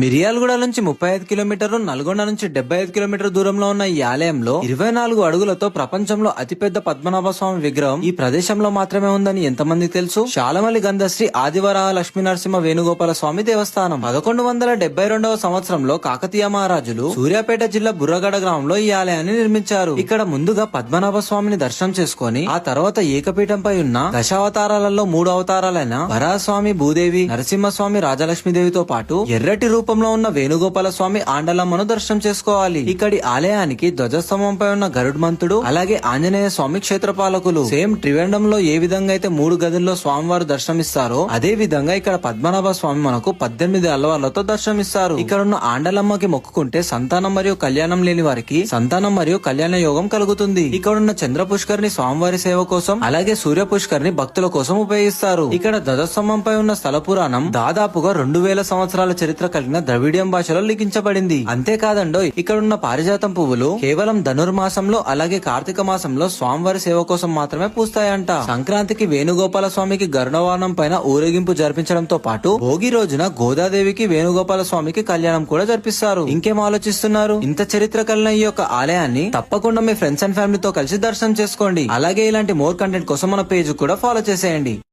మిర్యాలగూడ నుంచి 35 కిలోమీటర్లు, నల్గొండ నుంచి 75 కిలోమీటర్ దూరంలో ఉన్న ఈ ఆలయంలో 24 అడుగులతో ప్రపంచంలో అతిపెద్ద పద్మనాభ స్వామి విగ్రహం ఈ ప్రదేశంలో మాత్రమే ఉందని ఎంతమంది తెలుసు? శాలమల్లి గంధశ్రీ ఆదివరాహ లక్ష్మీ నరసింహ వేణుగోపాల స్వామి దేవస్థానం 1172వ సంవత్సరంలో కాకతీయ మహారాజులు సూర్యాపేట జిల్లా బుర్రగడ గ్రామంలో ఈ ఆలయాన్ని నిర్మించారు. ఇక్కడ ముందుగా పద్మనాభ స్వామిని దర్శనం చేసుకుని ఆ తర్వాత ఏకపీఠంపై ఉన్న దశావతారాలలో 3 అవతారాలైన వరాహస్వామి, భూదేవి, నరసింహస్వామి, రాజలక్ష్మీదేవితో పాటు ఎర్రటి రూపంలో ఉన్న వేణుగోపాల స్వామి ఆండలమ్మను దర్శనం చేసుకోవాలి. ఇక్కడి ఆలయానికి ధ్వజస్తంభంపై ఉన్న గరుడ్మంతుడు, అలాగే ఆంజనేయ స్వామి క్షేత్రపాలకులు సేమ్ త్రివేండంలో ఏ విధంగా అయితే 3 గదుల్లో స్వామివారు దర్శనమిస్తారో అదే విధంగా ఇక్కడ పద్మనాభ స్వామి మనకు 18 అల్వార్లతో దర్శనమిస్తారు. ఇక్కడ ఉన్న ఆండలమ్మకి మొక్కుకుంటే సంతానం మరియు కళ్యాణం లేని వారికి సంతానం మరియు కళ్యాణ యోగం కలుగుతుంది. ఇక్కడున్న చంద్ర పుష్కరిని స్వామివారి సేవ కోసం, అలాగే సూర్య పుష్కరిని భక్తుల కోసం ఉపయోగిస్తారు. ఇక్కడ ధ్వజస్తంభంపై ఉన్న స్థల పురాణం దాదాపుగా 2000 సంవత్సరాల చరిత్ర కలిగిన ద్రవిడియం భాషలో లిఖించబడింది. అంతేకాదండో ఇక్కడున్న పారిజాతం పువ్వులు కేవలం ధనుర్మాసంలో అలాగే కార్తీక మాసంలో స్వామివారి సేవ కోసం మాత్రమే పూస్తాయంట. సంక్రాంతికి వేణుగోపాల స్వామికి గరుడవాహనం పైన ఊరేగింపు జరిపించడంతో పాటు భోగి రోజున గోదాదేవికి వేణుగోపాల స్వామికి కళ్యాణం కూడా జరిపిస్తారు. ఇంకేం ఆలోచిస్తున్నారు? ఇంత చరిత్ర కలిగిన ఈ యొక్క ఆలయాన్ని తప్పకుండా మీ ఫ్రెండ్స్ అండ్ ఫ్యామిలీతో కలిసి దర్శనం చేసుకోండి. అలాగే ఇలాంటి మోర్ కంటెంట్ కోసం మన పేజ్ కూడా ఫాలో చేసేయండి.